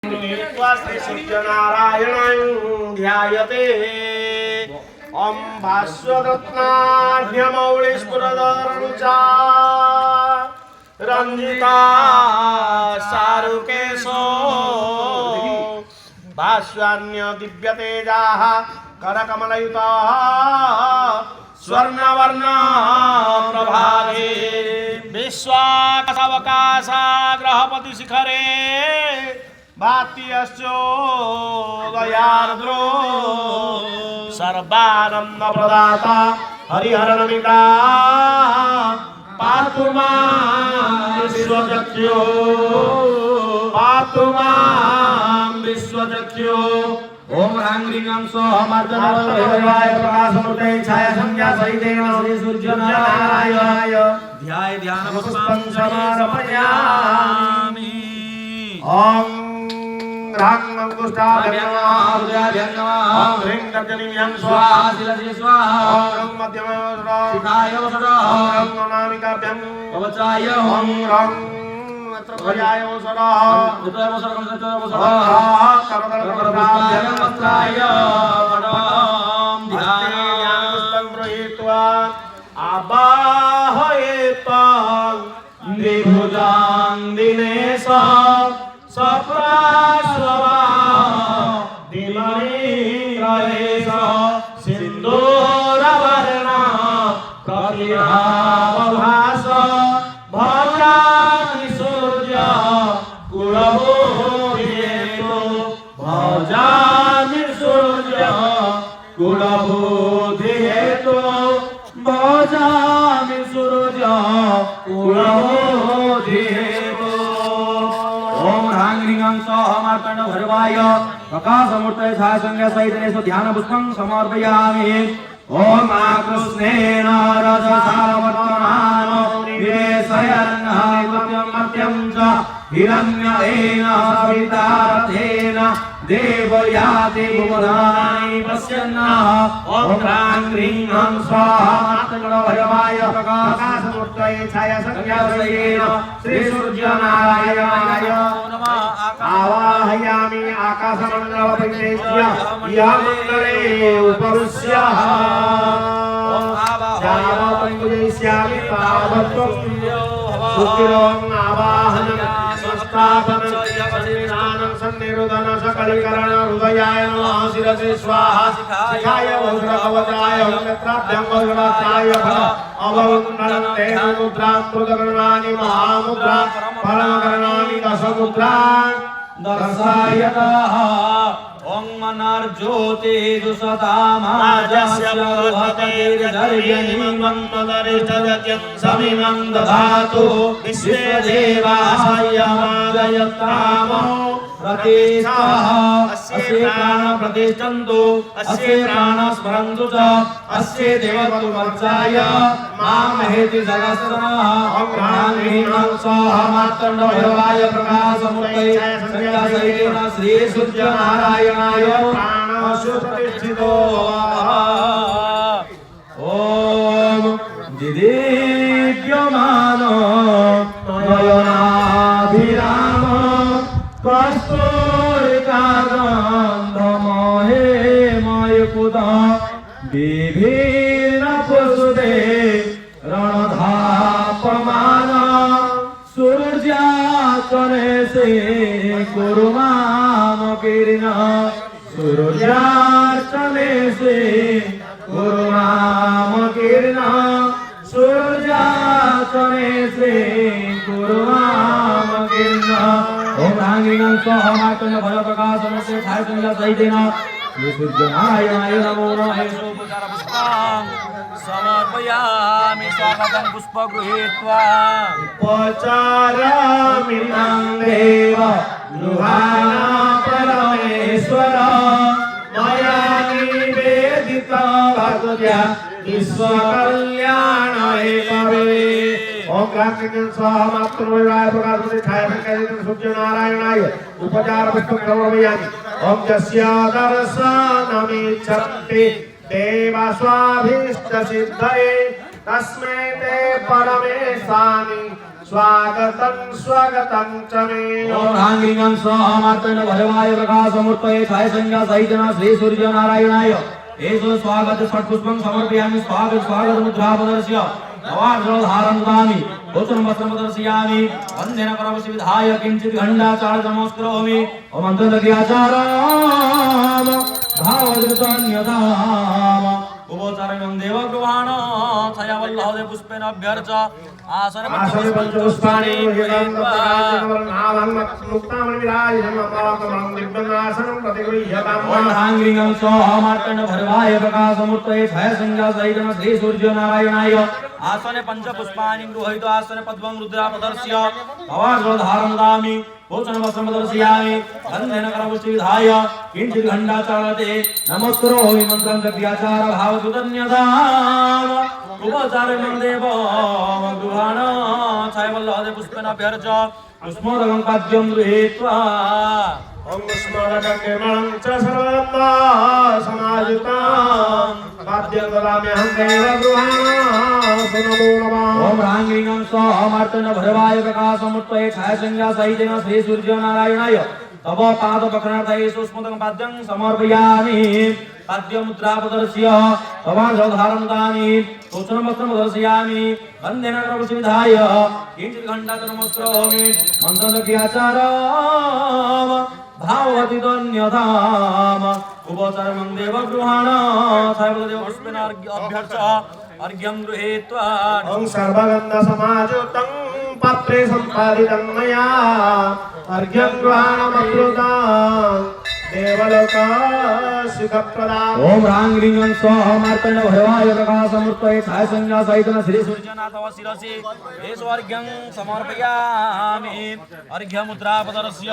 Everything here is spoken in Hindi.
श्री सूर्यनारायणं ध्यायते ओम भास्वरत्नाढ्यमौलिस्फुरदरुचा रंजिता सारुकेशो भास्वान्य दिव्यतेजाः करकमलयुताः स्वर्णवर्ण प्रभाते विश्वाकाशावकाशाग्रहपति शिखरे भात्यश्चो दयार्द्रो सर्वानंद प्रदाता हरिहरनमिता पातु मां विश्वचक्षुः पातु मां विश्वचक्षुः ओम ह्रां ह्रीं स्वः मार्जनवल्लभाय प्रकाशमूर्ते छाया संज्ञा सहितेन श्री सूर्यनारायणाय ध्याय ध्यानपुष्पं समर्पयामि। ओम ह्रां अंगुष्ठाभ्यां नमः ओम ह्रीं तर्जनीभ्यां स्वाहा शिरसि स्वाहा ओम ह्रां मध्यमे शिखाय वसुधा ओम ह्रां अनामिकाभ्यां कवचाय ओम ह्रां नेत्रद्वयाय वसुधा उदय वसुधा वसुधा करकरकरभ्यां वस्त्राय वडं ध्यानपुष्पं गृहीत्वा आवाहयेतं द्विभुजां दिनेश सप्राश्रवा दिमणिग्रहेश सिन्दूरवर्ण प्रतिभावभास भजामि सूर्य कुलबोधितो भजामि सूर्य कुलबोधितो भजामि सूर्य कुलबोधितो। ओम ह्रां ह्रीं स्वः मार्तण्डभैरवाय प्रकाशमूर्तये छाया संज्ञा सहितेन ध्यानपुष्पं समर्पयामि। ओम आकृष्णेन रजसावर्तमानो निवेशयन् मर्त्यं च हिरण्येन सवितारथेन देवयाति भुवनानि पश्यन्। ओम ह्रां ह्रीं स्वः मार्तण्डभैरवाय प्रकाशमूर्तये छाया संज्ञा सहितेन श्री सूर्यनारायणाय आवाहयामि। आकाशमण्डलपरिवेश्य यमण्डले उपविश्य जावपञ्चयिष्यामि तावत्त्वं सुखिरों आवाहनं संस्थापनं स्नानं सन्निरुदन सकलीकरण हृदयाय नमः शिरसि स्वाहा शिखाय वज्रकवचाय नेत्राभ्यां वज्राचाय अवकुण्डलं तेन मुद्रां कृतकर्णानि महामुद्रा परमकर्णानि दशमुद्रान् दर्शयतः। ओं मनर्ज्योति दुसतामाजस्य भवतेर्धर्यनिमन्त्वदरिष्टदत्यं समिमं दधातु विश्वदेवासयमादयत्तामो प्रतिष्ठः अस्य प्राणप्रतिष्ठन्तु अस्य प्राणस्मरन्तु च अस्य देवत्वमर्चाय मामहेति जगत्सनः। ओं ह्रां ह्रीं स्वः मार्तण्डभैरवाय प्रकाशमूर्तये संज्ञा सहितेन श्री सूर्यनारायणाय प्राणशुप्रतिष्ठितो ओम दिदीप्यमानो नयनाभिराम कस्तूरिकागन्धमहे मयकुत विभिन्नपुष्पे रणधापमान सूर्याचरे से कुर्माम किरण सूर्याचरे से कुर्माम किरण सूर्याचरे से कुर्माम किरण। ओम ह्रां ह्रीं स्वः मार्तण्डभैरवप्रकाशमूर्तये छाया संज्ञा सहितेन श्री सूर्यनारायणाय नमो नमः। पुष्पं समर्पयामि स्वागतं पुष्प गृहीत्वा उपचारामि देव गृहाणा परमेश्वर मया निवेदिता भक्त्या विश्वकल्याण हेतवे। ओम ह्रां ह्रीं स्वः मार्तण्डभैरवाय प्रकाशमूर्तये छाया संज्ञा सहितेन सूर्यनारायणाय उपचारपुष्पं समर्पयामि। ओम यस्य दर्शनमिच्छन्ति देवस्वाभीष्टसिद्धये तस्मै ते परमेशानि स्वागतं स्वागतं च मे ओम ह्रांगिंगं स्वाहामार्तंड भरवाय प्रकाशमूर्तये छाय संज्ञा सहितना श्री सूर्य नारायणाय एषो स्वागत षट्पुष्पं समर्पयामि स्वागत स्वागत मुद्रा प्रदर्श्य नवार्धधारं ददामि भोजनं वस्त्रं प्रदर्शयामि वन्देन करवशि विधाय किञ्चित् घण्टाचार नमस्करोमि ओम अन्तर्दग्याचाराम भावदृतन्यताम उभोचारणं देवगृहाण छायावल्लभे पुष्पेण अभ्यर्च आसन पंचपुष्पाणि मुक्तामणि विराजितं अपाकमलं दिव्यनाशनं प्रतिगृह्यताम् ओम ह्रांगिंगं स्वाहामार्तंड भरवाय प्रकाशमूर्तये छाय संज्ञा सहितं श्री सूर्य नारायणाय आसने पंचपुष्पाणि गृहीत्वा आसने पद्मं रुद्रा प्रदर्श्य भवार्धधारं ददामि भोजनं वस्त्रं प्रदर्शयामि वन्देन करवशि विधाय किञ्चित् घण्टाचारते नमस्करोमि मन्त्रं दग्याचार भावदुतन्यताम् उपचारणं देवगृहाण छायवल्लभे पुष्पेण अभ्यर्च पुष्पोदकं पाद्यं गृहीत्वा ॐ स्मरणं निर्मलं च सर्वदा समाजितां पाद्यं ददाम्यहं देवगृहाण सुनमो नमः ओम ह्रांगिंगं स्वाहामार्तंड भरवाय प्रकाशमूर्तये छाय संज्ञा सहितेन श्री सूर्य नारायणाय तव पाद पकर्णार्थये सुस्मृतं पाद्यं समर्पयामि पाद्य मुद्रा प्रदर्श्य भवार्धधारं ददामि भोजनं वस्त्रं प्रदर्शयामि वन्देन करवशि विधाय किञ्चित् घण्टाचार नमस्करोमि मन्त्रदग्याचारं भाववति दन्यताम उपचारणं देवगृहाण छायवल्लभे पुष्पेण अभ्यर्च अर्घ्यं गृहीत्वा ॐ सर्वगन्धसमायुक्तं पात्रे सम्पादितं मया अर्घ्यं गृहाणमप्लुतां देवलोकसुखप्रदाम् ओम ह्रांगिंगं स्वाहामार्तंड भरवाय प्रकाशमूर्तये छाय संज्ञा सहितं श्री सूर्यनाथव शिरसि एषो अर्घ्यं समर्पयामि अर्घ्यमुद्रा प्रदर्श्य